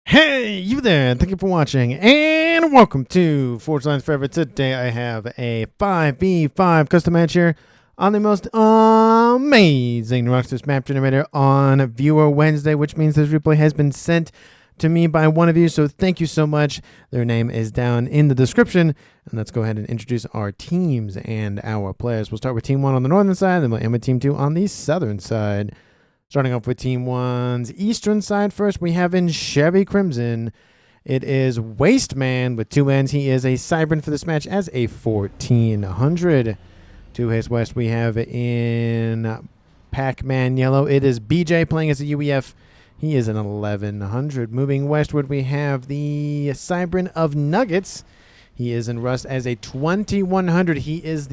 Hey, you there. Thank you for watching, and welcome to Forge Lines Forever. Today I have a 5v5 custom match here on the most amazing Rockstars map generator on Viewer Wednesday, which means this replay has been sent to me by one of you, so thank you so much. Their name is down in the description, and let's go ahead and introduce our teams and our players. We'll start with Team 1 on the northern side, then we'll end with Team 2 on the southern side. Starting off with Team 1's eastern side first, we have in Chevy Crimson, it is Wasteman with 2 N's. He is a Cybran for this match as a 1400. To his west, we have in Pac-Man Yellow, it is BJ playing as a UEF. He is an 1100. Moving westward, we have the Cybran of Nuggets. He is in Rust as a 2100. He is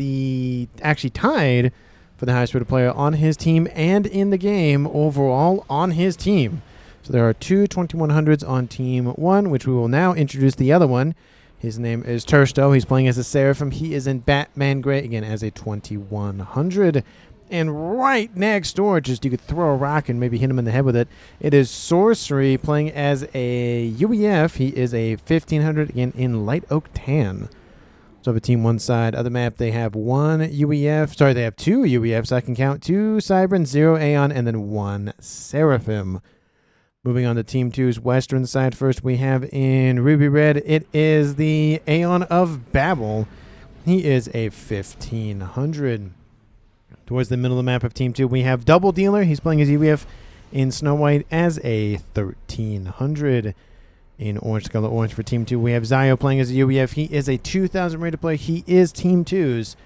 actually tied for the highest rated player on his team and in the game overall on his team. So there are two 2100s on Team 1, which we will now introduce the other one. His name is Tursto. He's playing as a Seraphim. He is in Batman Gray, again, as a 2100. And right next door, just you could throw a rock and maybe hit him in the head with it, it is Sorcery playing as a UEF. He is a 1500, again, in Light Oak Tan. So for Team 1 side of the map, they have one UEF. Sorry, they have two UEFs. I can count 2 Cybran, 0 Aeon, and then 1 Seraphim. Moving on to Team 2's western side first, we have in Ruby Red, it is the Aeon of Babel. He is a 1500. Towards the middle of the map of Team 2, we have Double Dealer. He's playing his UEF in Snow White as a 1300. In Orange Color Orange for Team 2, we have Zio playing as a UEF. He is a 2000 rated player. He is Team 2's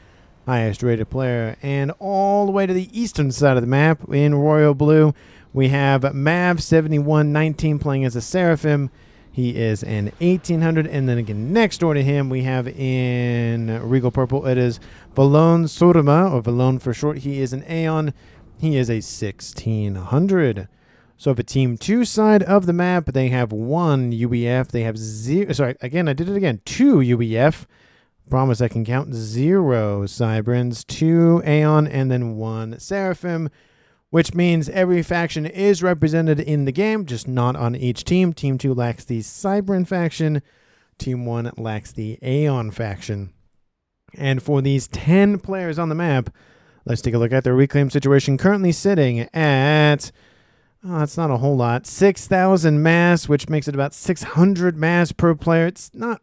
highest rated player. And all the way to the eastern side of the map, in Royal Blue, we have Mav7119 playing as a Seraphim. He is an 1800. And then again, next door to him, we have in Regal Purple, it is Valone Surma, or Valone for short. He is an Aeon. He is a 1600. So for Team 2 side of the map, they have one UEF. They have two UEF. Promise I can count 0 Cybrans, 2 Aeon, and then 1 Seraphim, which means every faction is represented in the game, just not on each team. Team 2 lacks the Cybran faction. Team 1 lacks the Aeon faction. And for these 10 players on the map, let's take a look at their reclaim situation, currently sitting at... that's not a whole lot. 6,000 mass, which makes it about 600 mass per player. It's not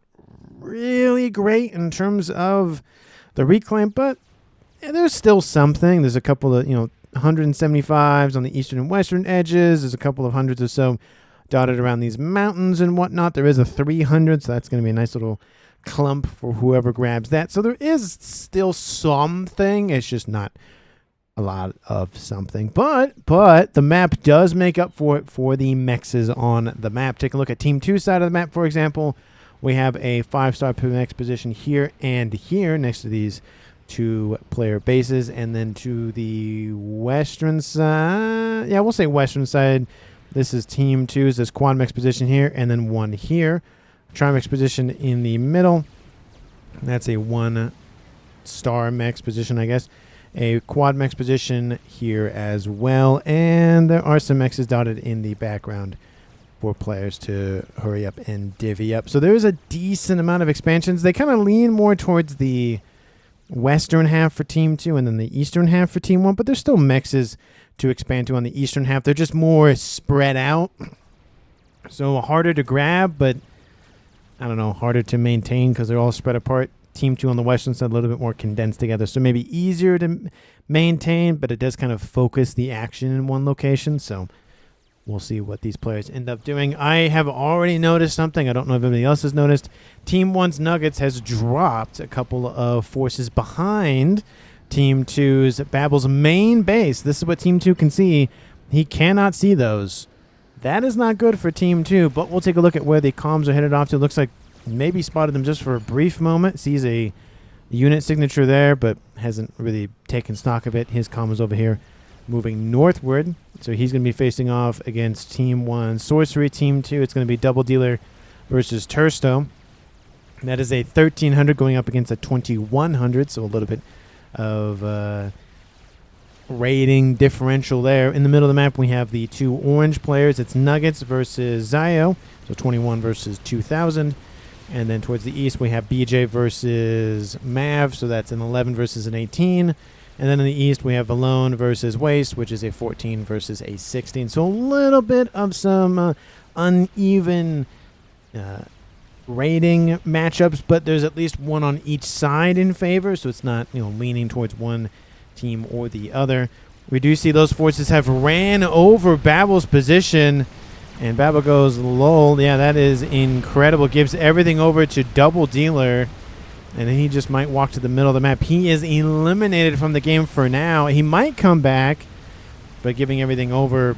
really great in terms of the reclaim, but there's still something. There's a couple of, 175s on the eastern and western edges. There's a couple of hundreds or so dotted around these mountains and whatnot. There is a 300, so that's going to be a nice little clump for whoever grabs that. So there is still something. It's just not a lot of something, but the map does make up for it for the mexes on the map. Take a look at Team 2 side of the map, for example. We have a 5-star mex position here and here next to these 2 player bases, and then to the western side, we'll say western side, this is Team 2's this quad mex position here, and then one here. Trimex position in the middle. That's a 1-star mex position, I guess. A quad mex position here as well, and there are some mexes dotted in the background for players to hurry up and divvy up. So there's a decent amount of expansions. They kind of lean more towards the western half for Team 2 and then the eastern half for Team 1, but there's still mexes to expand to on the eastern half. They're just more spread out, so harder to grab, but I don't know, harder to maintain because they're all spread apart. Team 2 on the western side a little bit more condensed together, so maybe easier to maintain, but it does kind of focus the action in one location. So we'll see what these players end up doing. I have already noticed something. I don't know if anybody else has noticed. Team 1's Nuggets has dropped a couple of forces behind Team 2's Babel's main base. This is what Team 2 can see. He cannot see those. That is not good for Team 2, but we'll take a look at where the comms are headed off to. It looks like maybe spotted them just for a brief moment. Sees a unit signature there, but hasn't really taken stock of it. His comm is over here moving northward. So he's going to be facing off against Team 1 Sorcery. Team 2, it's going to be Double Dealer versus Tursto. That is a 1300 going up against a 2100, so a little bit of rating differential there. In the middle of the map, we have the 2 orange players. It's Nuggets versus Zio, so 21 versus 2000. And then towards the east, we have BJ versus Mav, so that's an 11 versus an 18. And then in the east, we have Alone versus Waste, which is a 14 versus a 16. So a little bit of some uneven rating matchups, but there's at least one on each side in favor, so it's not leaning towards one team or the other. We do see those forces have ran over Babel's position, and Babel goes lol. Yeah, that is incredible. Gives everything over to Double Dealer, and then he just might walk to the middle of the map. He is eliminated from the game for now. He might come back, but giving everything over,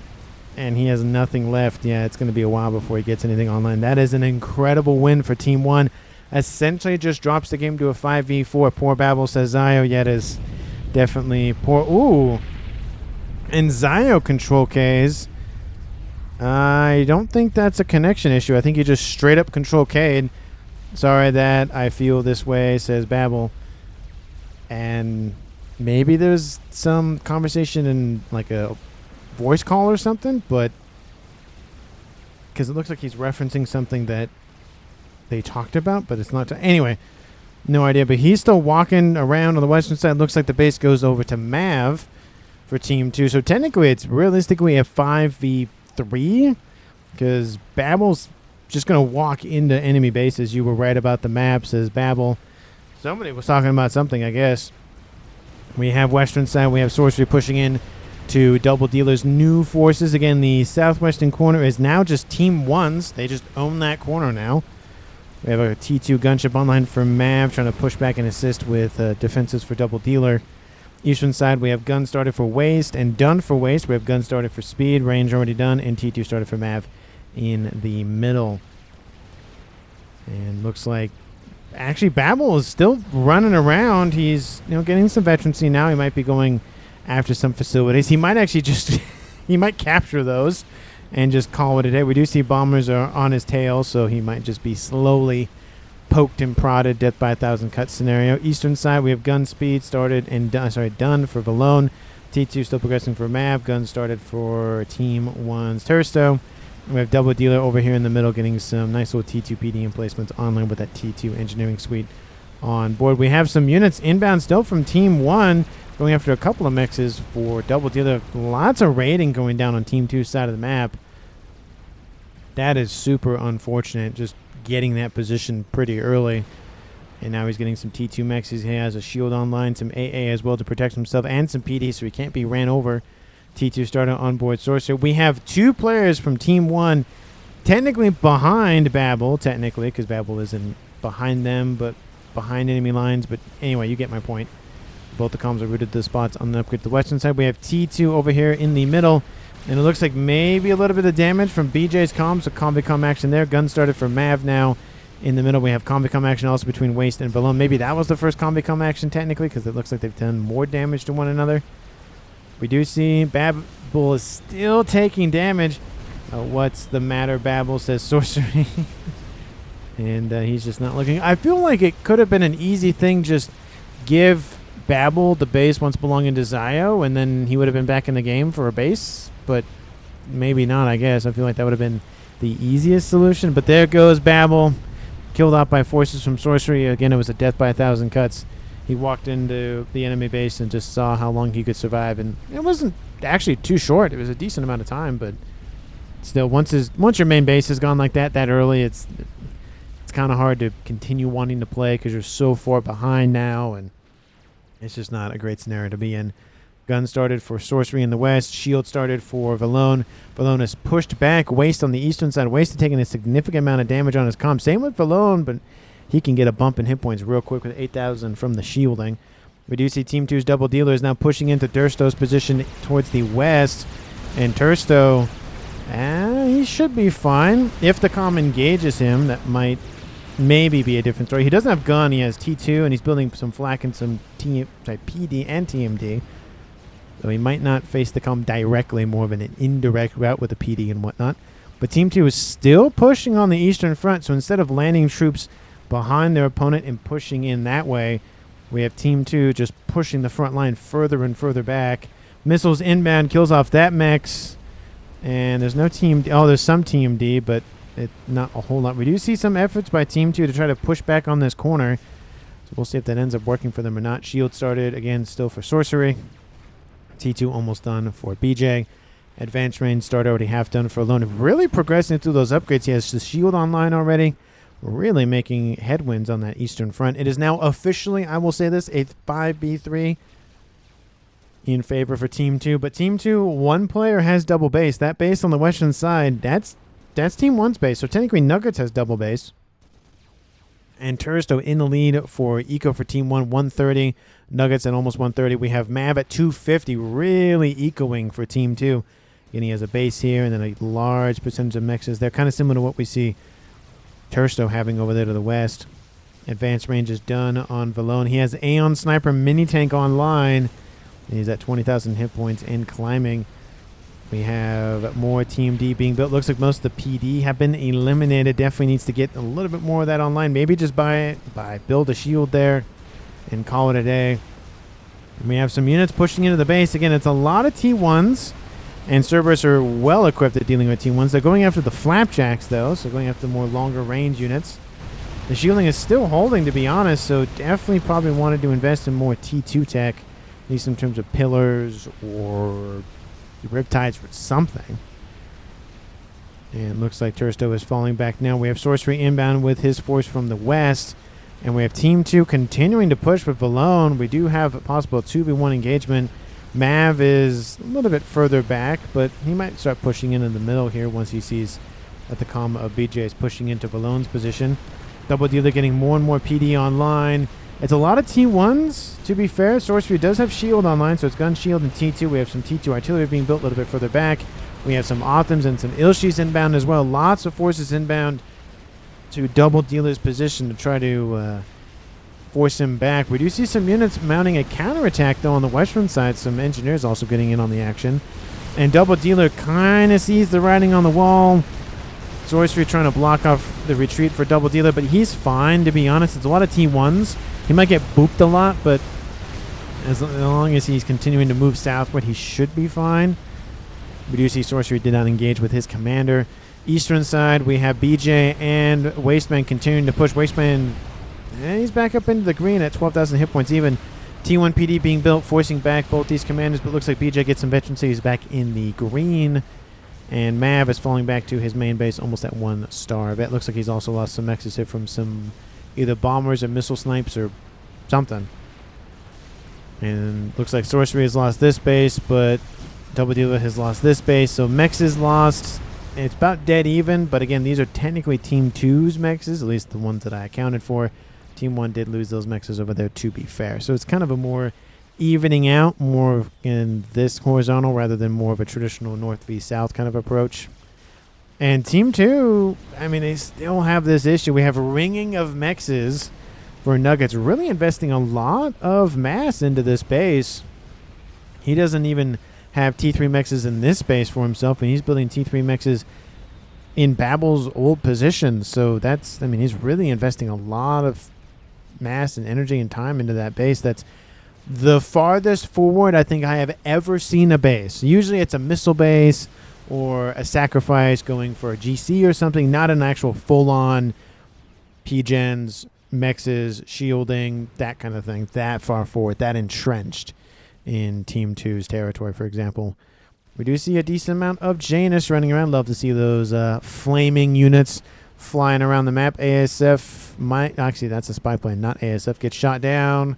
and he has nothing left. Yeah, it's going to be a while before he gets anything online. That is an incredible win for Team 1. Essentially just drops the game to a 5v4. Poor Babel, says Zio. Yeah, it is definitely poor. Ooh. And Zio control Ks. I don't think that's a connection issue. I think he just straight up control K'd. Sorry that I feel this way, says Babel. And maybe there's some conversation in like a voice call or something, but because it looks like he's referencing something that they talked about, but it's not. Anyway, no idea. But he's still walking around on the western side. Looks like the base goes over to Mav for Team 2. So technically, it's realistically a 5v3 because Babel's just going to walk into enemy bases. You were right about the map, says Babel. Somebody was talking about something, I guess. We have western side. We have Sorcery pushing in to Double Dealer's new forces. Again, the southwestern corner is now just Team 1's. They just own that corner now. We have a T2 gunship online for Mav, trying to push back and assist with defenses for Double Dealer. Eastern side, we have gun started for Waste and done for Waste. We have gun started for Speed, range already done, and T2 started for Mav in the middle. And looks like actually Babel is still running around. He's getting some veterancy now. He might be going after some facilities. He might actually just he might capture those and just call it a day. We do see bombers are on his tail, so he might just be slowly poked and prodded, death by 1,000 cut scenario. Eastern side, we have gun speed started and done for Valone. T2 still progressing for Mav. Gun started for Team 1's Tersto. We have Double Dealer over here in the middle getting some nice little T2 PD emplacements online with that T2 engineering suite on board. We have some units inbound still from Team 1 going after a couple of mixes for Double Dealer. Lots of raiding going down on Team 2's side of the map. That is super unfortunate, just getting that position pretty early. And now he's getting some T2 mexes. He has a shield online, some AA as well to protect himself, and some PD, so he can't be ran over. T2 started on board Sorcerer. We have 2 players from Team 1 technically behind Babel, because Babel isn't behind them, but behind enemy lines. But anyway, you get my point. Both the comms are rooted to the spots on the upgrade to the western side. We have T2 over here in the middle, and it looks like maybe a little bit of damage from BJ's comms. So combi-com action there. Gun started for Mav now. In the middle, we have combi-com action also between Waste and Valone. Maybe that was the first combi-com action technically, because it looks like they've done more damage to one another. We do see Babel is still taking damage. What's the matter, Babel, says Sorcery. And he's just not looking. I feel like it could have been an easy thing. Just give Babel the base once belonging to Zio, and then he would have been back in the game for a base. But maybe not, I guess. I feel like that would have been the easiest solution. But there goes Babel. Killed off by forces from Sorcery. Again, it was a death by 1,000 cuts. He walked into the enemy base and just saw how long he could survive. And it wasn't actually too short. It was a decent amount of time. But still, once your main base is gone like that early, it's kind of hard to continue wanting to play because you're so far behind now. And it's just not a great scenario to be in. Gun started for Sorcery in the west. Shield started for Valone. Valone is pushed back. Waste on the eastern side. Waste is taking a significant amount of damage on his comm. Same with Valone, but he can get a bump in hit points real quick with 8,000 from the shielding. We do see Team 2's Double Dealer is now pushing into Dursto's position towards the west. And Dursto, he should be fine. If the comm engages him, that might maybe be a different story. He doesn't have gun. He has T2, and he's building some flak and some PD and TMD. So he might not face the comm directly, more of an indirect route with the PD and whatnot. But Team 2 is still pushing on the eastern front, so instead of landing troops behind their opponent and pushing in that way, we have Team 2 just pushing the front line further and further back Missiles inbound, kills off that mechs. And there's no team. Oh, there's some team D, but not a whole lot. We do see some efforts by Team 2 to try to push back on this corner. So we'll see if that ends up working for them or not. Shield started again, still for Sorcery. T2 almost done for BJ. Advanced range start already half done for Alone. Really progressing through those upgrades. He has the shield online already. Really making headwinds on that eastern front. It is now officially, I will say this, a 5v3 in favor for Team 2. But Team 2, one player has double base. That base on the western side, that's Team 1's base. So technically Nuggets has double base. And Turisto in the lead for Eco for Team 1, 130. Nuggets at almost 130. We have Mav at 250, really ecoing for Team 2. And he has a base here and then a large percentage of mexes. They're kind of similar to what we see Turisto having over there to the west. Advanced range is done on Valone. He has Aeon Sniper Mini Tank online. And he's at 20,000 hit points and climbing. We have more Team D being built. Looks like most of the PD have been eliminated. Definitely needs to get a little bit more of that online. Maybe just build a shield there and call it a day. And we have some units pushing into the base. Again, it's a lot of T1s. And Cerberus are well equipped at dealing with T1s. They're going after the Flapjacks, though. So going after more longer range units. The shielding is still holding, to be honest. So definitely probably wanted to invest in more T2 tech. At least in terms of pillars or Riptides or something. And it looks like Turisto is falling back now. We have Sorcery inbound with his force from the west. And we have Team 2 continuing to push with Valone. We do have a possible 2v1 engagement. Mav is a little bit further back, but he might start pushing in the middle here once he sees that the comma of BJ is pushing into Valone's position. Double Dealer getting more and more PD online. It's a lot of T1s, to be fair. Sorcery does have shield online, so it's gun shield and T2. We have some T2 artillery being built a little bit further back. We have some Othams and some Ilshis inbound as well. Lots of forces inbound to Double Dealer's position to try to force him back. We do see some units mounting a counterattack, though, on the western side. Some engineers also getting in on the action. And Double Dealer kind of sees the writing on the wall. Sorcery trying to block off the retreat for Double Dealer, but he's fine, to be honest. It's a lot of T1s. He might get booped a lot, but as long as he's continuing to move southward, he should be fine. We do see Sorcery did not engage with his commander. Eastern side, we have BJ and Wasteman continuing to push. Wasteman, he's back up into the green at 12,000 hit points even. T1 PD being built, forcing back both these commanders, but looks like BJ gets some veterans, so he's back in the green. And Mav is falling back to his main base almost at 1 star. That looks like he's also lost some mexes here from some either bombers or missile snipes or something. And looks like Sorcery has lost this base, but Double Dealer has lost this base. So Mex is lost. It's about dead even, but again, these are technically Team 2's mexes, at least the ones that I accounted for. Team 1 did lose those mexes over there, to be fair. So it's kind of a more evening out, more in this horizontal rather than more of a traditional north v south kind of approach. And Team 2, I mean, they still have this issue. We have a ringing of mexes for Nuggets, really investing a lot of mass into this base. He doesn't even have T3 mexes in this base for himself, and he's building T3 mexes in Babel's old positions. So that's, I mean, he's really investing a lot of mass and energy and time into that base. That's the farthest forward I think I have ever seen a base. Usually it's a missile base or a sacrifice going for a GC or something, not an actual full-on PGens, mexes, shielding, that kind of thing, that far forward, that entrenched in Team 2's territory, for example. We do see a decent amount of Janus running around. Love to see those flaming units flying around the map. ASF might, actually that's a spy plane, not ASF, gets shot down,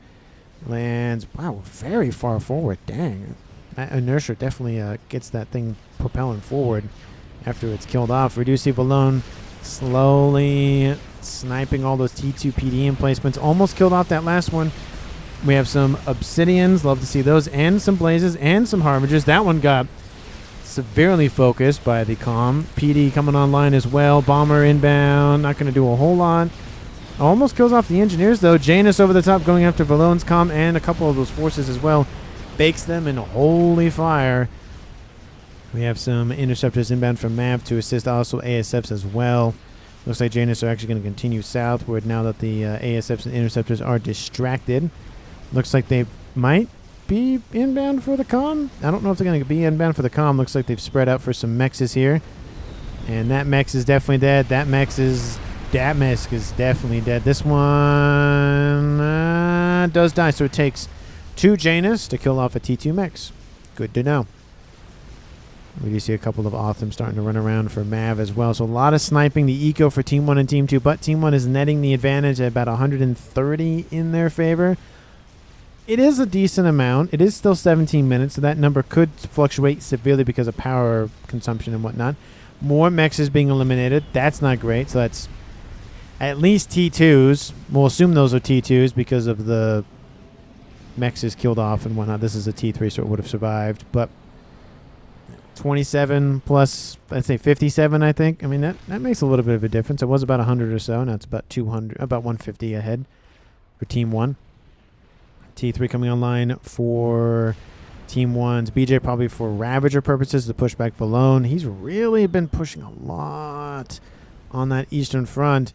lands, wow, very far forward, dang. That inertia definitely gets that thing propelling forward after it's killed off. We do see Valone slowly sniping all those T2 PD emplacements. Almost killed off that last one. We have some Obsidians, love to see those, and some Blazes and some Harbingers. That one got severely focused by the comm. PD coming online as well. Bomber inbound, not going to do a whole lot. Almost kills off the engineers though. Janus over the top going after Valone's comm and a couple of those forces as well. Bakes them in holy fire. We have some interceptors inbound from Mav to assist also ASFs as well. Looks like Janus are actually going to continue southward now that the ASFs and interceptors are distracted. Looks like they might be inbound for the comm. I don't know if they're going to be inbound for the comm. Looks like they've spread out for some mexes here. And that mex is definitely dead. That mex is definitely dead. This one does die, so it takes 2 Janus to kill off a T2 mex. Good to know. We do see a couple of Otham starting to run around for Mav as well. So a lot of sniping the eco for Team 1 and Team 2, but Team 1 is netting the advantage at about 130 in their favor. It is a decent amount. It is still 17 minutes, so that number could fluctuate severely because of power consumption and whatnot. More mexes being eliminated. That's not great. So that's at least T2s. We'll assume those are T2s because of the mexes killed off and whatnot. This is a T3, so it would have survived. But 27 plus, I'd say 57, I think. I mean, that makes a little bit of a difference. It was about 100 or so. Now it's about 200, about 150 ahead for Team 1. T3 coming online for Team 1's BJ, probably for Ravager purposes to push back Valone. He's really been pushing a lot on that eastern front.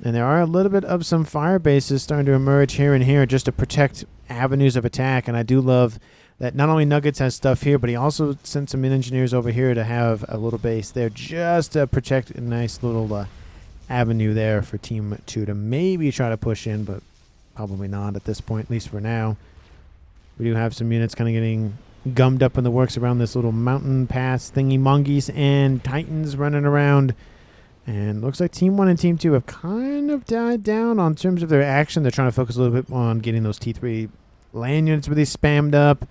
And there are a little bit of some fire bases starting to emerge here and here just to protect avenues of attack. And I do love that not only Nuggets has stuff here, but he also sent some engineers over here to have a little base there just to protect a nice little avenue there for Team 2 to maybe try to push in, but probably not at this point, at least for now. We do have some units kind of getting gummed up in the works around this little mountain pass thingy mongoose and Titans running around. And looks like Team 1 and Team 2 have kind of died down on terms of their action. They're trying to focus a little bit on getting those T3 land units really spammed up.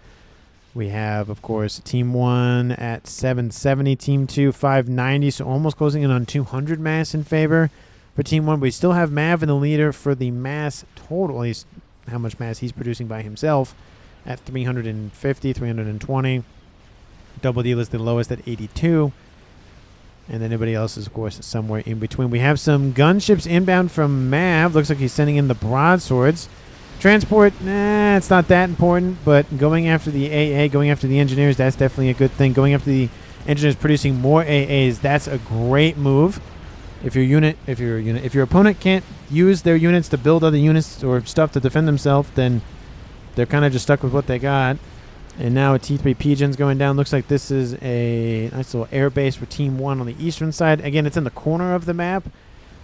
We have, of course, Team 1 at 770, Team 2 590, so almost closing in on 200 mass in favor for Team 1. We still have Mav in the leader for the mass total, at least how much mass he's producing by himself, at 350, 320. Double Deal is the lowest at 82. And then everybody else is, of course, somewhere in between. We have some gunships inbound from Mav. Looks like he's sending in the broadswords. Transport, it's not that important, but going after the AA, going after the engineers, that's definitely a good thing. Going after the engineers producing more AAs, that's a great move. If your opponent can't use their units to build other units or stuff to defend themselves, then they're kind of just stuck with what they got. And now a T3 Pigeon's going down. Looks like this is a nice little air base for Team 1 on the eastern side. Again, it's in the corner of the map,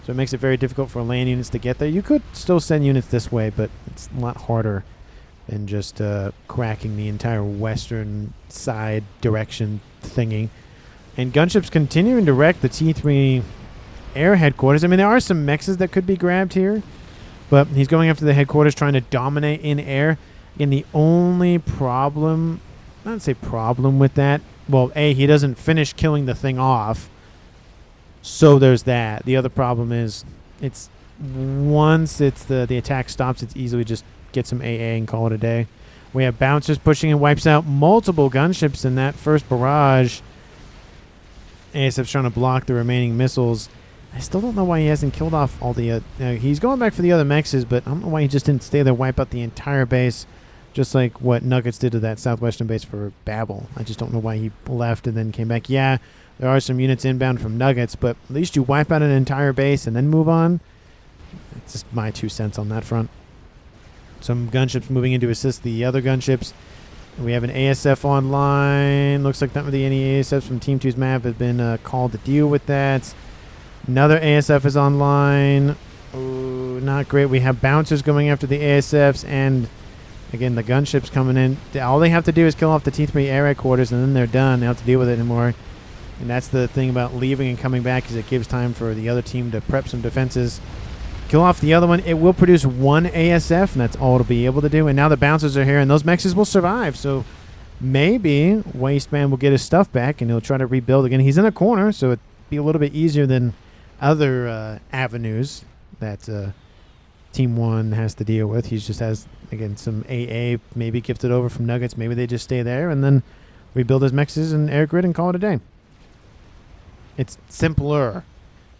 so it makes it very difficult for land units to get there. You could still send units this way, but it's a lot harder than just cracking the entire western side direction thingy. And gunships continuing to wreck the T3 air headquarters. I mean, there are some mexes that could be grabbed here, but he's going after the headquarters, trying to dominate in air. Again, the only problem, not say problem with that, well, A, he doesn't finish killing the thing off, so there's that. The other problem is, it's once it's the attack stops, it's easily just get some AA and call it a day. We have bouncers pushing and wipes out multiple gunships in that first barrage. ASF's trying to block the remaining missiles. I still don't know why he hasn't killed off all the... he's going back for the other mexes, but I don't know why he just didn't stay there, wipe out the entire base, just like what Nuggets did to that southwestern base for Babel. I just don't know why he left and then came back. Yeah, there are some units inbound from Nuggets, but at least you wipe out an entire base and then move on. It's just my 2 cents on that front. Some gunships moving in to assist the other gunships. We have an ASF online. Looks like not really any ASFs from Team 2's map have been called to deal with that. Another ASF is online. Ooh, not great. We have bouncers going after the ASFs, and again, the gunships coming in. All they have to do is kill off the T3 air headquarters, and then they're done. They don't have to deal with it anymore. And that's the thing about leaving and coming back, is it gives time for the other team to prep some defenses. Kill off the other one. It will produce 1 ASF, and that's all it'll be able to do. And now the bouncers are here, and those mexes will survive. So maybe Wasteman will get his stuff back, and he'll try to rebuild again. He's in a corner, so it'd be a little bit easier than other avenues that Team 1 has to deal with. He just has, again, some AA maybe gifted over from Nuggets. Maybe they just stay there and then rebuild his mexes and air grid and call it a day. It's simpler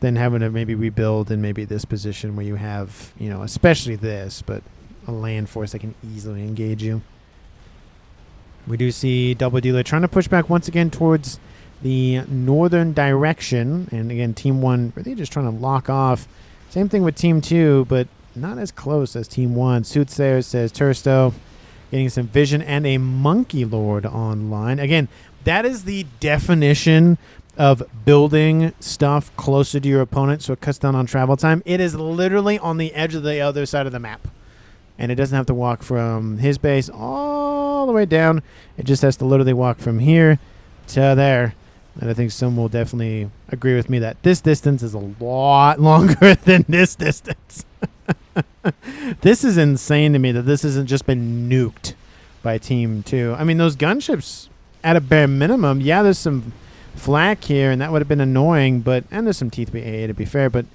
than having to maybe rebuild in maybe this position where you have, you know, especially this, but a land force that can easily engage you. We do see Double Dealer trying to push back once again towards the northern direction. And again, Team 1 really just trying to lock off. Same thing with Team 2, but not as close as Team 1. Soothsayer says Tursto. getting some vision, and a Monkey Lord online. Again, that is the definition of building stuff closer to your opponent so it cuts down on travel time. It is literally on the edge of the other side of the map. And it doesn't have to walk from his base all the way down. It just has to literally walk from here to there. And I think some will definitely agree with me that this distance is a lot longer than this distance. This is insane to me that this hasn't just been nuked by Team 2. I mean, those gunships, at a bare minimum, yeah, there's some flak here, and that would have been annoying, and there's some T3AA to be fair, but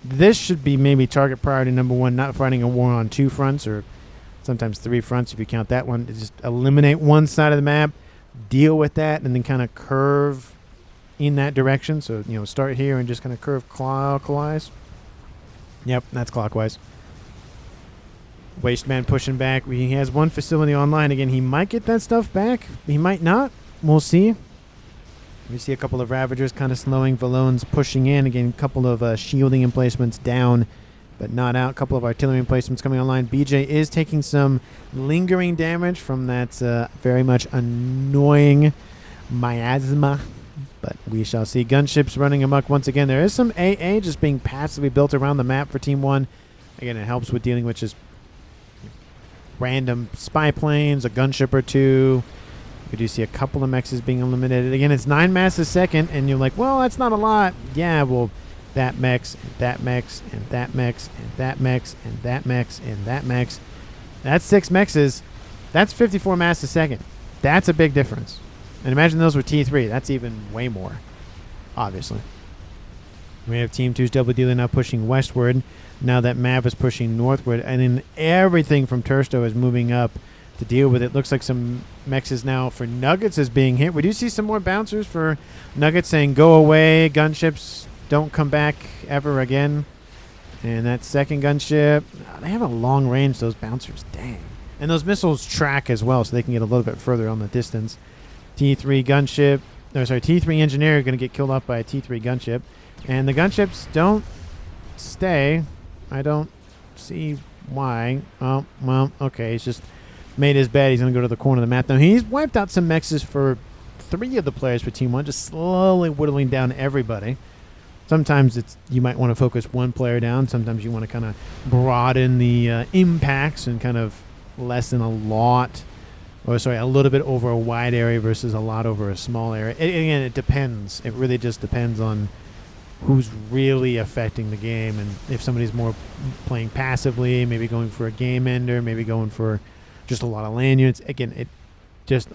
this should be maybe target priority number 1, not fighting a war on 2 fronts, or sometimes 3 fronts if you count that one. Just eliminate one side of the map, deal with that, and then kind of curve in that direction. So, start here and just kind of curve clockwise. Yep, that's clockwise. Wasteman pushing back. He has one facility online. Again, he might get that stuff back. He might not. We'll see. We see a couple of Ravagers kind of slowing. Valone's pushing in. Again, a couple of shielding emplacements down, but not out. A couple of artillery emplacements coming online. BJ is taking some lingering damage from that very much annoying miasma, but we shall see. Gunships running amok once again. There is some AA just being passively built around the map for Team 1. Again, it helps with dealing with just random spy planes, a gunship or 2. We do see a couple of mexes being eliminated. Again, it's 9 mass a second, and you're like, well, that's not a lot. Yeah, well, that mex, and that mex, and that mex, and that mex, and that mex, and that mex. That's 6 mexes. That's 54 mass a second. That's a big difference. And imagine those were T3. That's even way more, obviously. We have Team 2's double dealer now pushing westward. Now that Mav is pushing northward. And then everything from Tursto is moving up to deal with it. Looks like some mexes now for Nuggets is being hit. We do see some more bouncers for Nuggets saying, go away, gunships, don't come back ever again. And that second gunship, they have a long range, those bouncers. Dang. And those missiles track as well, so they can get a little bit further on the distance. T3 gunship, T3 engineer going to get killed off by a T3 gunship. And the gunships don't stay. I don't see why. Oh, well, okay. He's just made his bed. He's going to go to the corner of the map. Now, he's wiped out some mexes for 3 of the players for Team 1, just slowly whittling down everybody. Sometimes you might want to focus one player down. Sometimes you want to kind of broaden the impacts and kind of lessen a little bit over a wide area versus a lot over a small area. Again, it depends. It really just depends on who's really affecting the game, and if somebody's more playing passively, maybe going for a game ender, maybe going for just a lot of land units. Again,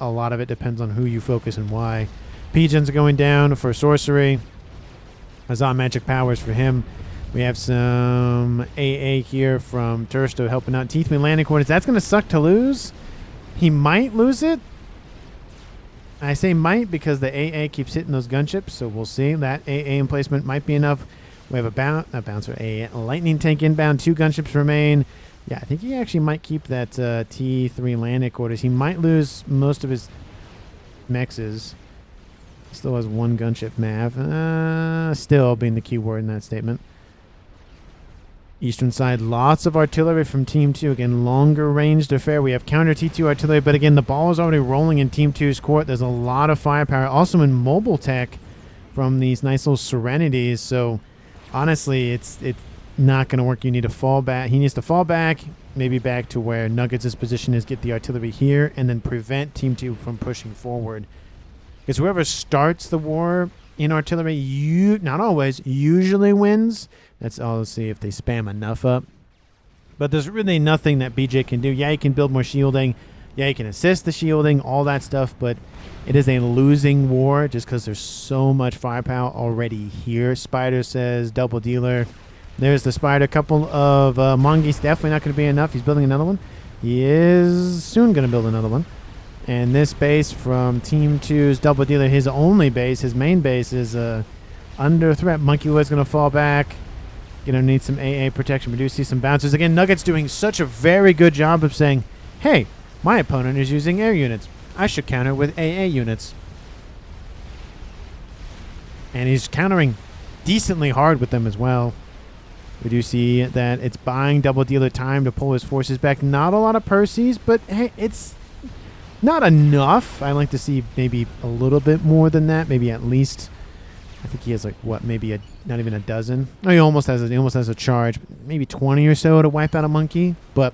a lot of it depends on who you focus and why. Pigeons are going down for sorcery. Azan magic powers for him. We have some AA here from Tursto helping out. T3 landing coordinates. That's going to suck to lose. He might lose it. I say might because the AA keeps hitting those gunships, so we'll see. That AA emplacement might be enough. We have a lightning tank inbound. 2 gunships remain. Yeah, I think he actually might keep that T3 landing quarters. He might lose most of his mexes. He still has 1 gunship Mav. Still being the key word in that statement. Eastern side, lots of artillery from Team 2. Again, longer ranged affair. We have counter T2 artillery, but again, the ball is already rolling in Team 2's court. There's a lot of firepower. Also in mobile tech from these nice little Serenities. So, honestly, it's not going to work. You need to fall back. He needs to fall back, maybe back to where Nuggets' position is, get the artillery here, and then prevent Team 2 from pushing forward. Because whoever starts the war in artillery, not always, usually wins. Let's see if they spam enough up. But there's really nothing that BJ can do. Yeah, he can build more shielding. Yeah, he can assist the shielding, all that stuff. But it is a losing war just because there's so much firepower already here. Spider says double dealer. There's the Spider. Couple of Mongeese. Definitely not going to be enough. He's building another one. He is soon going to build another one. And this base from Team 2's double dealer, his only base, his main base is under threat. Monkey Wood's going to fall back. Going to need some AA protection. We do see some bouncers. Again, Nuggets doing such a very good job of saying, hey, my opponent is using air units. I should counter with AA units. And he's countering decently hard with them as well. We do see that it's buying Double Dealer time to pull his forces back. Not a lot of Percy's, but hey, it's not enough. I like to see maybe a little bit more than that. Maybe at least, I think he has like what, maybe not even a dozen. No, he almost has a charge, maybe 20 or so to wipe out a monkey. But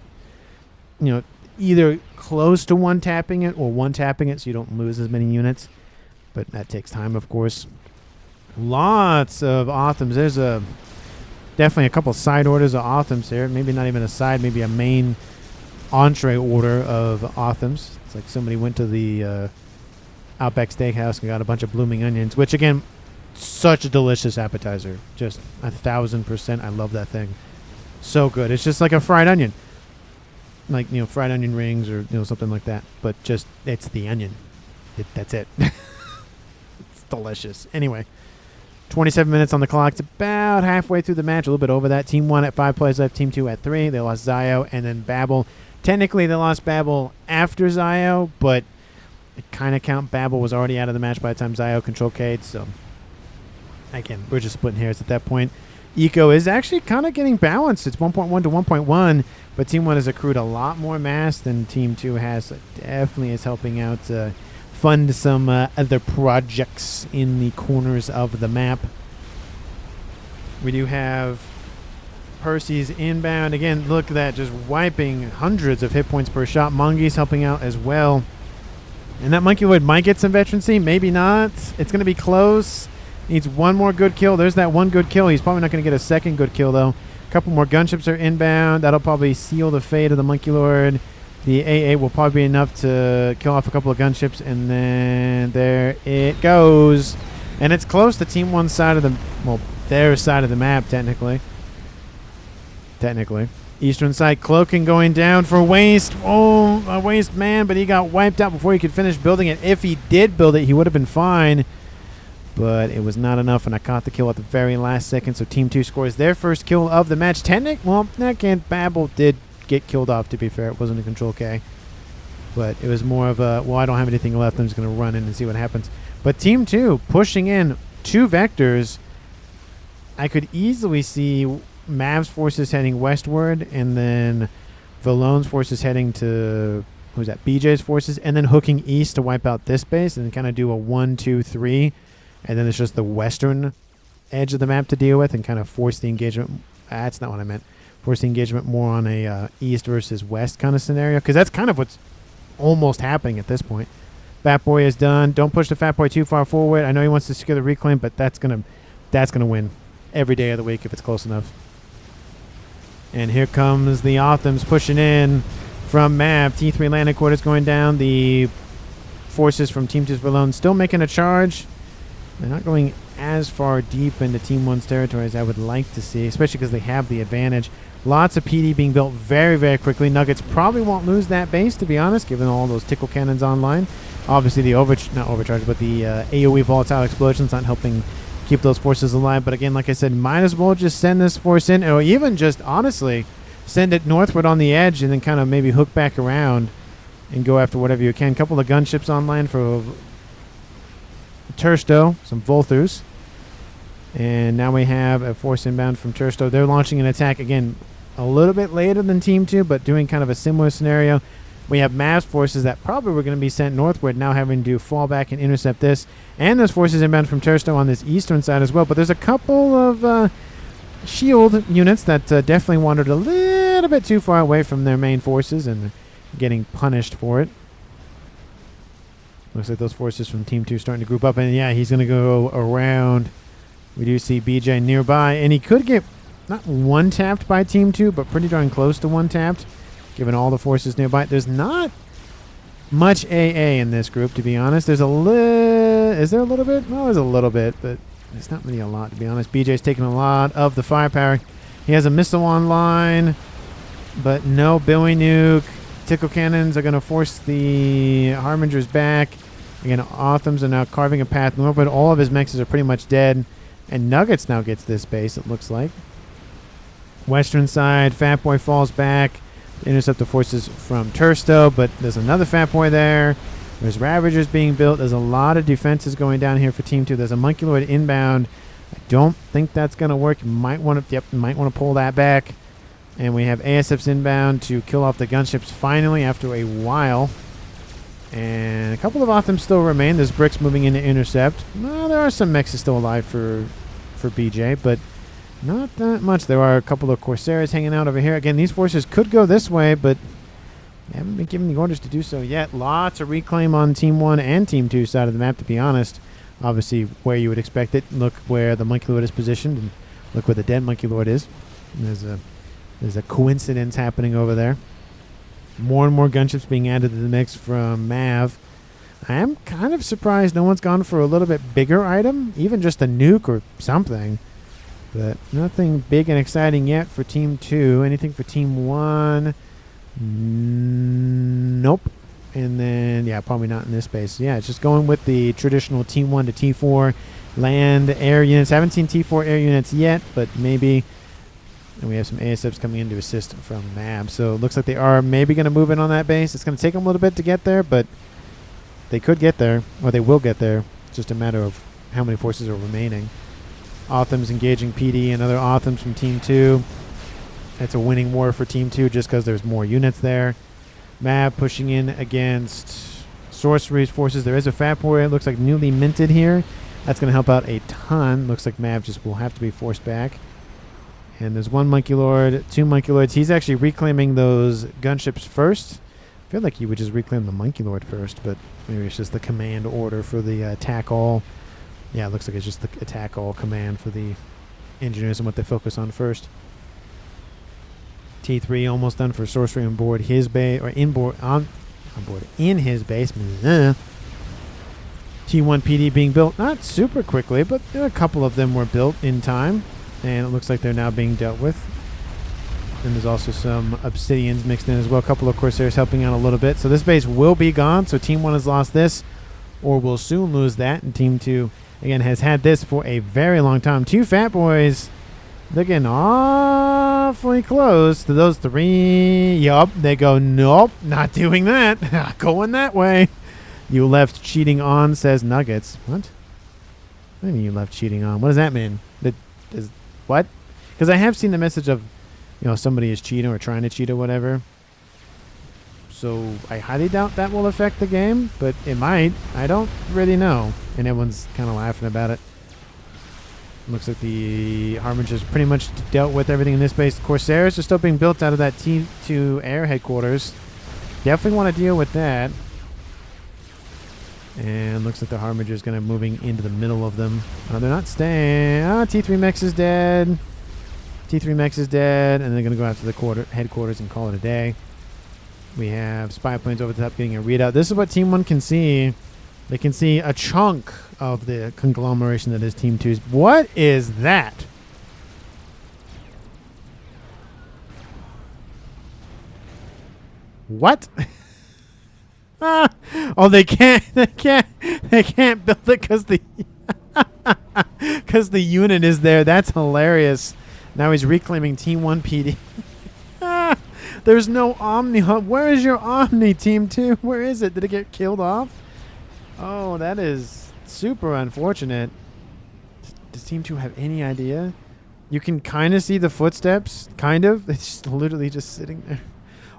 you know, either close to one tapping it or one tapping it, so you don't lose as many units. But that takes time, of course. Lots of Othams. There's definitely a couple side orders of Othams here. Maybe not even a side, maybe a main entree order of Othams. It's like somebody went to the Outback Steakhouse and got a bunch of blooming onions, which again, such a delicious appetizer. Just 1,000%. I love that thing. So good. It's just like a fried onion. Like, you know, fried onion rings or, you know, something like that. But just, it's the onion. That's it. It's delicious. Anyway, 27 minutes on the clock. It's about halfway through the match. A little bit over that. Team 1 at 5 plays left. Team 2 at 3. They lost Zio and then Babel. Technically, they lost Babel after Zio, but it kind of count. Babel was already out of the match by the time Zio control K'd. So, again, we're just splitting hairs at that point. Eco is actually kind of getting balanced. It's 1.1 to 1.1, but Team 1 has accrued a lot more mass than Team 2 has. So it definitely is helping out fund some other projects in the corners of the map. We do have Percy's inbound. Again, look at that, just wiping hundreds of hit points per shot. Mungi's helping out as well. And that Monkey Lord might get some veterancy, maybe not. It's going to be close. Needs one more good kill. There's that one good kill. He's probably not going to get a second good kill, though. A couple more gunships are inbound. That'll probably seal the fate of the Monkey Lord. The AA will probably be enough to kill off a couple of gunships, and then there it goes. And it's close to Team 1's side of the, well, their side of the map, technically. Eastern side, Cloaking going down for Waste. Oh, a Waste man, but he got wiped out before he could finish building it. If he did build it, he would have been fine. But it was not enough, and I caught the kill at the very last second. So Team 2 scores their first kill of the match. Well, that can't. Babel did get killed off, to be fair. It wasn't a control K. But it was more of a, well, I don't have anything left. I'm just going to run in and see what happens. But Team 2 pushing in 2 vectors. I could easily see Mav's forces heading westward, and then Valone's forces heading to, who's that? BJ's forces, and then hooking east to wipe out this base, and then kind of do a 1, 2, 3. And then it's just the western edge of the map to deal with and kind of force the engagement. That's not what I meant. Force the engagement more on a east versus west kind of scenario. Because that's kind of what's almost happening at this point. Fat Boy is done. Don't push the Fat Boy too far forward. I know he wants to secure the reclaim, but that's gonna win every day of the week if it's close enough. And here comes the Othams pushing in from map. T3 landing quarters going down. The forces from Team 2's Valone still making a charge. They're not going as far deep into Team 1's territory as I would like to see, especially because they have the advantage. Lots of PD being built very, very quickly. Nuggets probably won't lose that base, to be honest, given all those tickle cannons online. Obviously, the AoE volatile explosions not helping keep those forces alive. But again, like I said, might as well just send this force in, or even just, honestly, send it northward on the edge and then kind of maybe hook back around and go after whatever you can. Couple of gunships online for Tursto, some Volthers. And now we have a force inbound from Tursto. They're launching an attack, again, a little bit later than Team 2, but doing kind of a similar scenario. We have Mav's forces that probably were going to be sent northward, now having to fall back and intercept this. And there's forces inbound from Tursto on this eastern side as well. But there's a couple of shield units that definitely wandered a little bit too far away from their main forces and getting punished for it. Looks like those forces from Team 2 starting to group up. And yeah, he's going to go around. We do see BJ nearby. And he could get not one-tapped by Team 2, but pretty darn close to one-tapped, given all the forces nearby. There's not much AA in this group, to be honest. There's a little... Is there a little bit? No, there's a little bit, but there's not really a lot, to be honest. BJ's taking a lot of the firepower. He has a missile online, but no Billy Nuke. Tickle cannons are going to force the Harbingers back. Again, Othams are now carving a path northward. All of his mexes are pretty much dead. And Nuggets now gets this base, it looks like. Western side, Fat Boy falls back. Intercept the forces from Tursto, but there's another Fat Boy there. There's Ravagers being built. There's a lot of defenses going down here for Team 2. There's a Monkey Lord inbound I don't think that's going to work. You might want to pull that back. And we have ASFs inbound to kill off the gunships finally after a while. And a couple of Othams still remain. There's bricks moving in to intercept. Well, there are some mechs still alive for BJ, but not that much. There are a couple of Corsairs hanging out over here. Again, these forces could go this way, but they haven't been given the orders to do so yet. Lots of reclaim on Team 1 and Team 2 side of the map, to be honest. Obviously, where you would expect it. Look where the Monkey Lord is positioned, and look where the dead Monkey Lord is. And there's a coincidence happening over there. More and more gunships being added to the mix from Mav. I am kind of surprised no one's gone for a little bit bigger item, even just a nuke or something. But nothing big and exciting yet for Team 2. Anything for Team 1? Nope. And then, yeah, probably not in this space. Yeah, it's just going with the traditional Team 1 to T4 land air units. Haven't seen T4 air units yet, but maybe. And we have some ASFs coming in to assist from MAB. So it looks like they are maybe going to move in on that base. It's going to take them a little bit to get there, but they could get there, or they will get there. It's just a matter of how many forces are remaining. Othams engaging PD and other Othams from Team 2. It's a winning war for Team 2 just because there's more units there. MAB pushing in against Sorcery's forces. There is a FAF warrior. It looks like newly minted here. That's going to help out a ton. Looks like MAB just will have to be forced back. And there's one Monkey Lord, two Monkey Lords. He's actually reclaiming those gunships first. I feel like he would just reclaim the Monkey Lord first, but maybe it's just the command order for the attack all. Yeah, it looks like it's just the attack all command for the engineers and what they focus on first. T3 almost done for Sorcery on board his base, or in board in his base. T1 PD being built, not super quickly, but a couple of them were built in time. And it looks like they're now being dealt with. And there's also some Obsidians mixed in as well. A couple of Corsairs helping out a little bit. So this base will be gone. So Team 1 has lost this, or will soon lose that. And Team 2, again, has had this for a very long time. Two Fat Boys, they're getting awfully close to those three. Yup, they go, nope, not doing that. Not going that way. You left cheating on, says Nuggets. What? What do you mean you left cheating on? What does that mean? What? Because I have seen the message of, somebody is cheating or trying to cheat or whatever. So I highly doubt that will affect the game, but it might. I don't really know. And everyone's kind of laughing about it. Looks like the Harbinger's pretty much dealt with everything in this base. Corsairs are still being built out of that T2 air headquarters. Definitely want to deal with that. And looks like the Harbinger's going to moving into the middle of them. They're not staying. T3 Mex is dead. T3 Mex is dead. And they're going to go after the headquarters and call it a day. We have spy planes over the top getting a readout. This is what Team 1 can see. They can see a chunk of the conglomeration that is Team 2's. What is that? What? Oh, they can't build it because the unit is there. That's hilarious. Now he's reclaiming Team 1 PD. There's no Omni Hub. Where is your Omni, Team 2? Where is it? Did it get killed off? Oh, that is super unfortunate. Does Team 2 have any idea? You can kind of see the footsteps. Kind of. It's just literally just sitting there.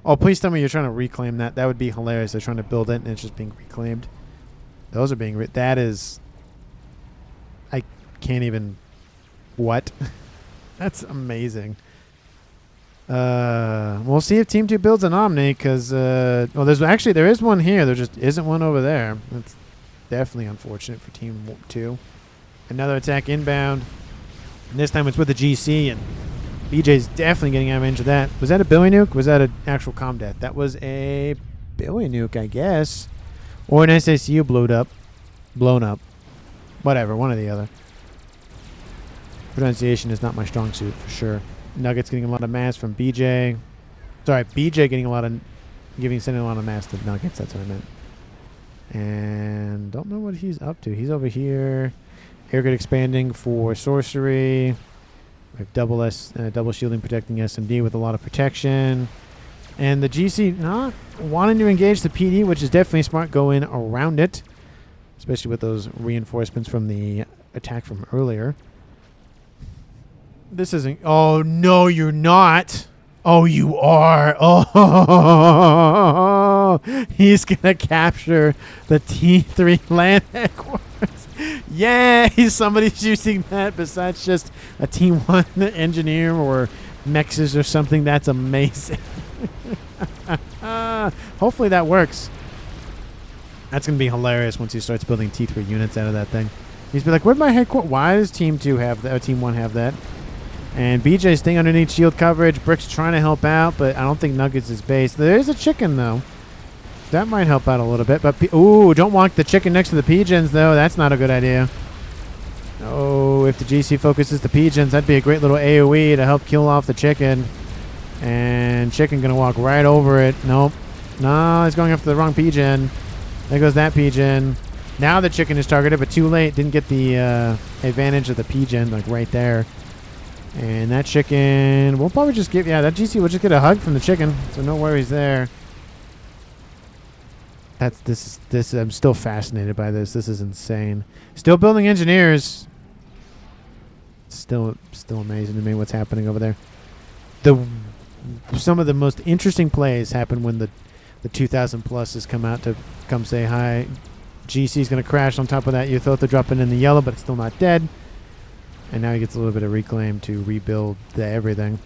Oh, please tell me you're trying to reclaim that. That would be hilarious. They're trying to build it and it's just being reclaimed. Those are being... that is... I can't even... What? That's amazing. We'll see if Team 2 builds an Omni, because... well, there is one here. There just isn't one over there. That's definitely unfortunate for Team 2. Another attack inbound. And this time it's with the GC, and... BJ's definitely getting out of range of that. Was that a Billy nuke? Was that an actual comm death? That was a Billy nuke, I guess. Or an SACU blown up. Whatever, one or the other. Pronunciation is not my strong suit, for sure. Nuggets getting a lot of mass from BJ. Sorry, BJ getting sending a lot of mass to Nuggets. That's what I meant. And don't know what he's up to. He's over here. Air grid expanding for sorcery. We have double shielding protecting SMD with a lot of protection. And the GC not wanting to engage the PD, which is definitely smart, go in around it. Especially with those reinforcements from the attack from earlier. This isn't. Oh, no, you're not. Oh, you are. Oh, he's going to capture the T3 land headquarters. Yay, somebody's using that besides just a T1 engineer or mexes or something. That's amazing. Hopefully that works. That's going to be hilarious once he starts building T3 units out of that thing. He's be like, where'd my headquarters? Why does Team 2 have that? Or Team 1 have that? And BJ's staying underneath shield coverage. Brick's trying to help out, but I don't think Nuggets is base. There's a chicken, though. That might help out a little bit. But, ooh, don't walk the chicken next to the pigeons, though. That's not a good idea. Oh, if the GC focuses the pigeons, that'd be a great little AoE to help kill off the chicken. And chicken going to walk right over it. Nope. No, he's going after the wrong pigeon. There goes that pigeon. Now the chicken is targeted, but too late. Didn't get the advantage of the pigeon, like right there. And that chicken, we'll probably just give, yeah, that GC will just get a hug from the chicken. So no worries there. This, I'm still fascinated by this. This is insane. Still building engineers. Still amazing to me what's happening over there. Some of the most interesting plays happen when the 2000 pluses come out to come say hi. GC's going to crash on top of that. Yuthotha dropping in the yellow, but it's still not dead. And now he gets a little bit of reclaim to rebuild everything.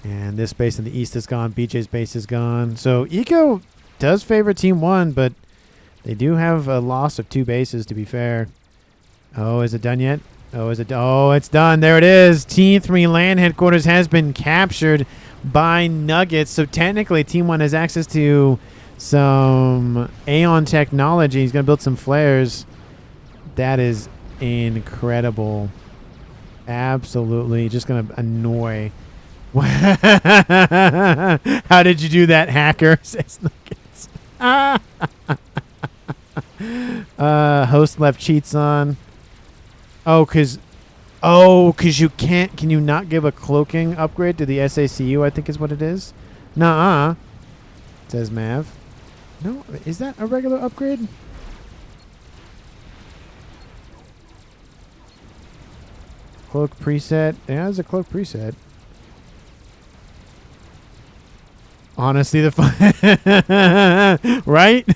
And this base in the east is gone. BJ's base is gone. So Eco does favor Team 1, but they do have a loss of 2 bases, to be fair. Oh, is it done yet? Oh, is it? Oh, it's done. There it is. T3 land headquarters has been captured by Nuggets. So technically, Team 1 has access to some Aeon technology. He's going to build some flares. That is incredible. Absolutely. Just going to annoy. How did you do that, hacker? Says Nuggets. Host left cheats on. Oh, because you can't. Can you not give a cloaking upgrade to the SACU? I think is what it is. Nuh-uh. Says Mav. No, is that a regular upgrade? Cloak preset. Yeah, there's a cloak preset. Honestly, the right?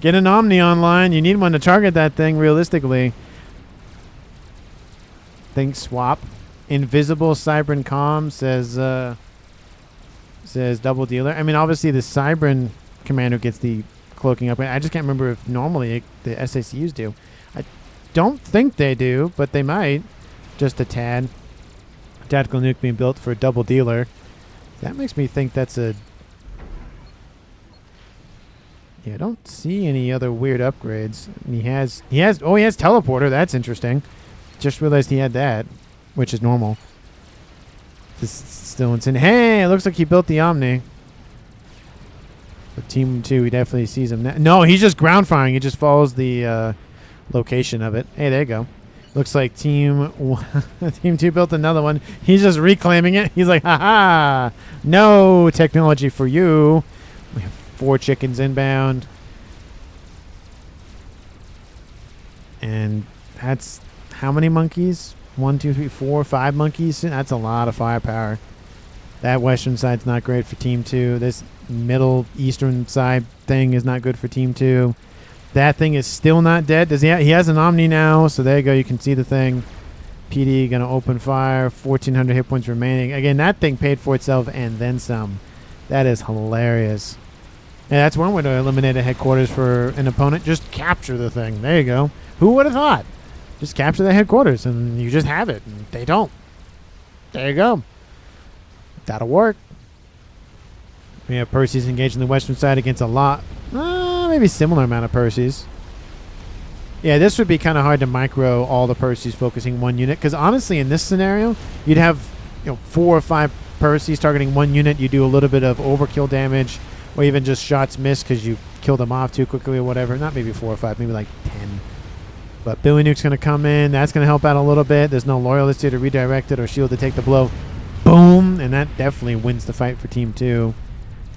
Get an Omni online. You need one to target that thing realistically. Think swap. Invisible Cybran Com says double dealer. I mean, obviously the Cybran commander gets the cloaking upgrade. I just can't remember if normally the SACUs do. I don't think they do, but they might. Just a tad. Tactical nuke being built for a double dealer. That makes me think that's a... Yeah, I don't see any other weird upgrades. And he has teleporter. That's interesting. Just realized he had that, which is normal. This is still insane. Hey, it looks like he built the Omni. But Team 2, he definitely sees him now. No, he's just ground firing. He just follows the location of it. Hey, there you go. Looks like Team 2 built another one. He's just reclaiming it. He's like, ha-ha, no technology for you. We have 4 chickens inbound. And that's how many monkeys? 1, 2, 3, 4, 5 monkeys? That's a lot of firepower. That western side's not great for Team 2. This middle eastern side thing is not good for Team 2. That thing is still not dead. Does he has an Omni now, so there you go. You can see the thing. PD going to open fire. 1,400 hit points remaining. Again, that thing paid for itself and then some. That is hilarious. Yeah, that's one way to eliminate a headquarters for an opponent. Just capture the thing. There you go. Who would have thought? Just capture the headquarters and you just have it. And they don't. There you go. That'll work. We have Percy's engaged in the western side against a lot. Maybe similar amount of Percy's. Yeah, this would be kind of hard to micro all the Percy's focusing one unit. Because honestly, in this scenario, you'd have 4 or 5 Percy's targeting one unit. You do a little bit of overkill damage. Or even just shots missed because you killed them off too quickly or whatever. Not maybe 4 or 5, maybe like 10. But Billy Nuke's going to come in. That's going to help out a little bit. There's no Loyalist here to redirect it or shield to take the blow. Boom! And that definitely wins the fight for Team 2.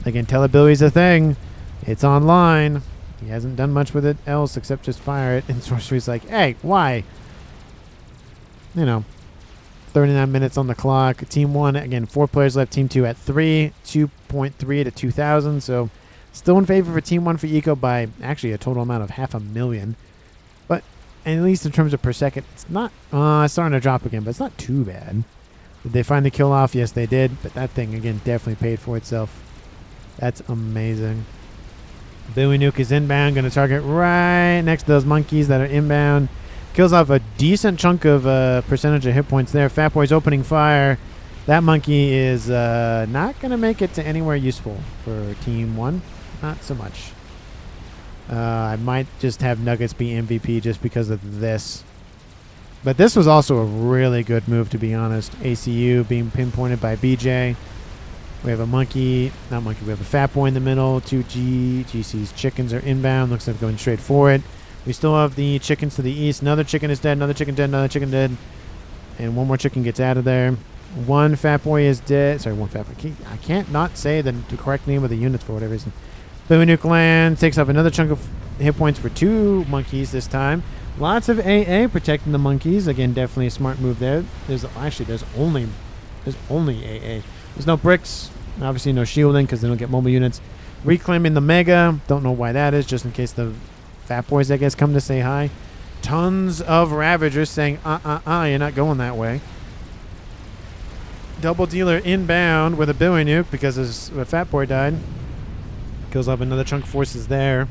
Again, Telebilly's a thing. It's online. He hasn't done much with it else except just fire it. And Sorcery's like, hey, why? 39 minutes on the clock. Team 1, again, 4 players left. Team 2 at 3, 2.3 to 2,000. So still in favor for Team 1 for eco by actually a total amount of 500,000. But at least in terms of per second, it's not it's starting to drop again, but it's not too bad. Did they find the kill off? Yes, they did. But that thing, again, definitely paid for itself. That's amazing. Billy Nuke is inbound, going to target right next to those monkeys that are inbound. Kills off a decent chunk of percentage of hit points there. Fat Boy's opening fire. That monkey is not going to make it to anywhere useful for Team 1. Not so much. I might just have Nuggets be MVP just because of this. But this was also a really good move, to be honest. ACU being pinpointed by BJ. We have a monkey. Not monkey. We have a Fat Boy in the middle. 2G. GC's chickens are inbound. Looks like going straight for it. We still have the chickens to the east. Another chicken is dead. Another chicken dead. Another chicken dead. And one more chicken gets out of there. One Fat Boy is dead. Sorry, one Fat Boy. I can't not say the correct name of the units for whatever reason. Billy Nuke lands. Takes off another chunk of hit points for 2 monkeys this time. Lots of AA protecting the monkeys. Again, definitely a smart move there. There's only AA. There's no bricks. Obviously no shielding because they don't get mobile units. Reclaiming the Mega. Don't know why that is. Just in case the Fat Boys, I guess, come to say hi. Tons of Ravagers saying, you're not going that way. Double Dealer inbound with a Billy Nuke because a Fat Boy died. Kills off another chunk of forces there.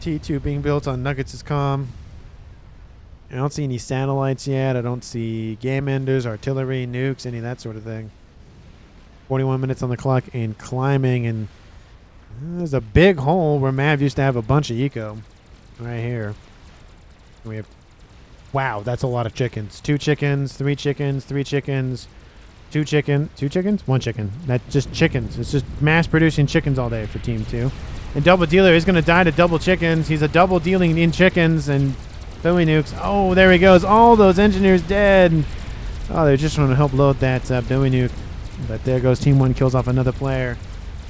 T2 being built on Nuggets' comm. I don't see any satellites yet. I don't see game enders, artillery, nukes, any of that sort of thing. 41 minutes on the clock and climbing, and there's a big hole where Mav used to have a bunch of eco. Right here. We have, wow, that's a lot of chickens. 2 chickens, 3 chickens, 3 chickens, 2 chickens, 1 chicken. That's just chickens. It's just mass producing chickens all day for Team 2. And Double Dealer is going to die to double chickens. He's a double dealing in chickens and Billy Nukes. Oh, there he goes. All those engineers dead. Oh, they're just trying to help load that Billy Nuke. But there goes Team 1, kills off another player.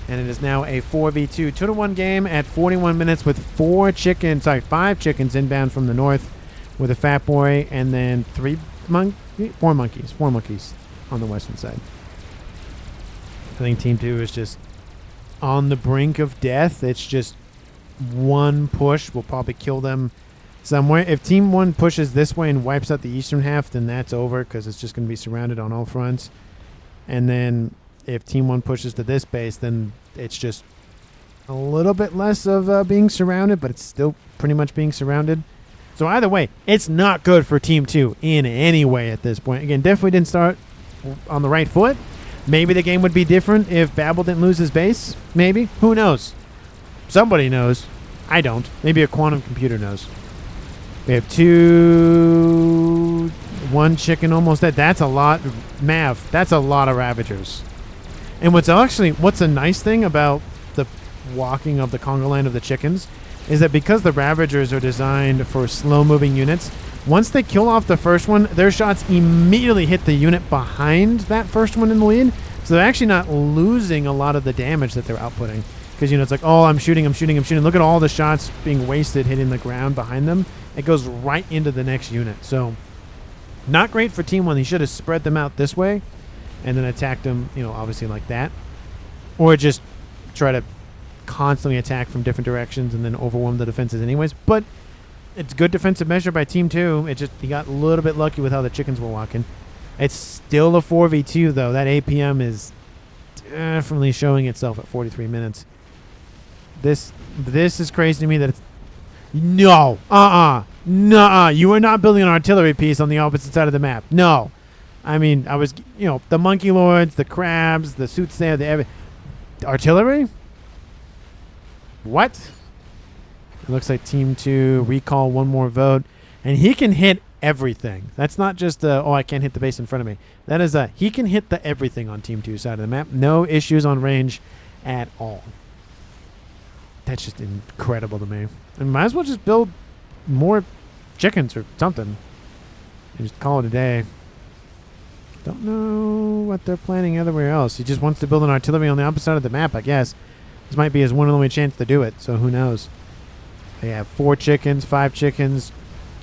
And it is now a 4v2. 2-1 game at 41 minutes with 5 chickens inbound from the north with a Fat Boy. And then 4 monkeys on the western side. I think Team 2 is just on the brink of death. It's just one push will probably kill them somewhere. If Team 1 pushes this way and wipes out the eastern half, then that's over because it's just going to be surrounded on all fronts. And then if Team 1 pushes to this base, then it's just a little bit less of being surrounded, but it's still pretty much being surrounded. So either way, it's not good for Team 2 in any way at this point. Again, definitely didn't start on the right foot. Maybe the game would be different if Babel didn't lose his base. Maybe. Who knows? Somebody knows. I don't. Maybe a quantum computer knows. We have 1 chicken almost dead. That's a lot. Mav, that's a lot of Ravagers. And what's a nice thing about the walking of the Congo land of the chickens is that because the Ravagers are designed for slow-moving units, once they kill off the first one, their shots immediately hit the unit behind that first one in the lead. So they're actually not losing a lot of the damage that they're outputting. Because, it's like, oh, I'm shooting. Look at all the shots being wasted hitting the ground behind them. It goes right into the next unit. So not great for Team 1. He should have spread them out this way and then attacked them, obviously like that. Or just try to constantly attack from different directions and then overwhelm the defenses anyways. But it's good defensive measure by Team 2. He got a little bit lucky with how the chickens were walking. It's still a 4v2 though. That APM is definitely showing itself at 43 minutes. This is crazy to me that it's no. You are not building an artillery piece on the opposite side of the map. No. I mean, I was, the monkey lords, the crabs, the suits there, the artillery? What? It looks like Team 2 recall 1 more vote. And he can hit everything. That's not just, I can't hit the base in front of me. That is, he can hit the everything on Team 2's side of the map. No issues on range at all. That's just incredible to me. And might as well just build more chickens or something. And just call it a day. Don't know what they're planning everywhere else. He just wants to build an artillery on the opposite side of the map, I guess. This might be his one and only chance to do it, so who knows. They have 4 chickens, 5 chickens,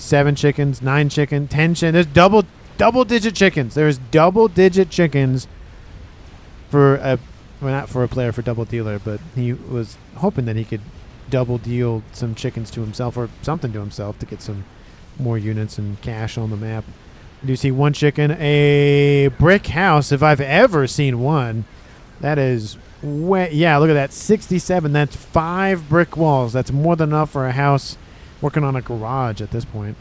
7 chickens, 9 chicken, 10 chickens. There's double-digit chickens. There's double-digit chickens for a, well, not for a player, for double dealer, but he was hoping that he could double deal some chickens to himself or something to himself to get some more units and cash on the map. I do see 1 chicken, a brick house, if I've ever seen one. That is way, yeah, look at that, 67. That's 5 brick walls. That's more than enough for a house working on a garage at this point.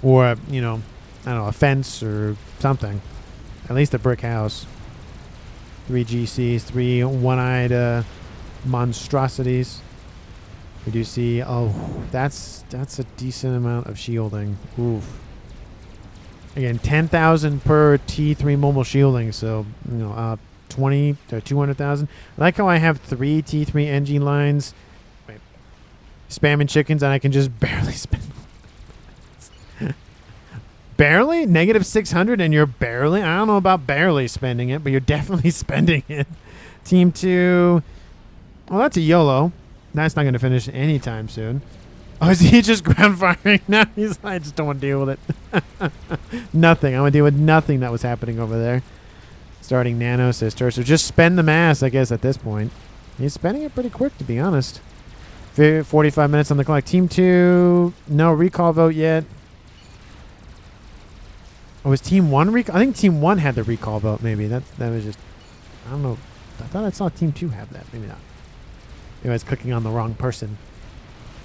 Or, you know, I don't know, a fence or something. At least a brick house. 3 GCs, 3 one-eyed monstrosities. We do see, oh, that's a decent amount of shielding. Oof. Again, 10,000 per T3 mobile shielding, so, you know, 20 or 200,000. I like how I have 3 T3 NG lines. Wait. Spamming chickens, and I can just barely spend. Barely? Negative 600, and you're barely? I don't know about barely spending it, but you're definitely spending it. Team 2. Well, that's a YOLO. That's not going to finish anytime soon. Oh, is he just ground firing now? He's like, I just don't want to deal with it. Nothing. I want to deal with nothing that was happening over there. Starting Nano Sister. So just spend the mass, I guess, at this point. He's spending it pretty quick, to be honest. 45 minutes on the clock. Team 2, no recall vote yet. Oh, was Team 1 recall? I think Team 1 had the recall vote, maybe. That was just, I don't know. I thought I saw Team 2 have that. Maybe not. Maybe I was clicking on the wrong person.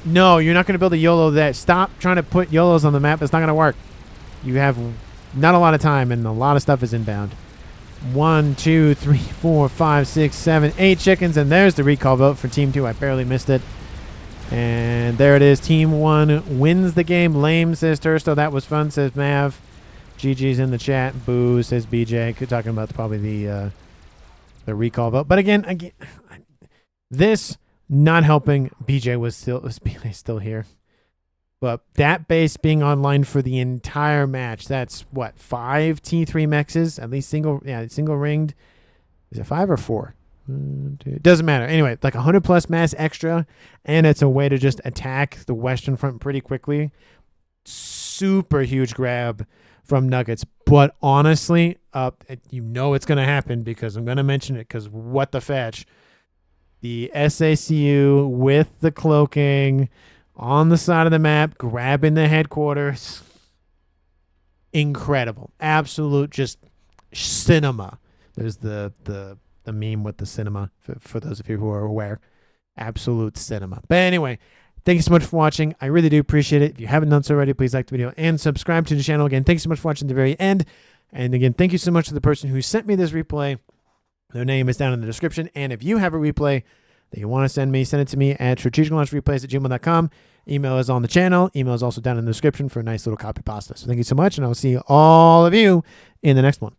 No, you're not going to build a YOLO that. Stop trying to put YOLOs on the map. It's not going to work. You have not a lot of time, and a lot of stuff is inbound. 1, 2, 3, 4, 5, 6, 7, 8 chickens, and there's the recall vote for Team 2. I barely missed it. And there it is. Team 1 wins the game. Lame, says Tursto. That was fun, says Mav. GG's in the chat. Boo, says BJ. Talking about probably the recall vote. But again, this not helping. BJ was still here. But that base being online for the entire match, that's what, 5 T3 mexes, at least single ringed. Is it 5 or 4? Doesn't matter. Anyway, like 100 plus mass extra, and it's a way to just attack the Western Front pretty quickly. Super huge grab from Nuggets. But honestly, you know it's going to happen because I'm going to mention it because what the fetch. The SACU with the cloaking on the side of the map, grabbing the headquarters. Incredible. Absolute just cinema. There's the meme with the cinema for those of you who are aware. Absolute cinema. But anyway, thank you so much for watching. I really do appreciate it. If you haven't done so already, please like the video and subscribe to the channel. Again, thanks so much for watching to the very end. And again, thank you so much to the person who sent me this replay. Their name is down in the description. And if you have a replay that you want to send it to me at strategiclaunchreplays@gmail.com. Email is on the channel. Email is also down in the description for a nice little copy pasta. So thank you so much, and I'll see all of you in the next one.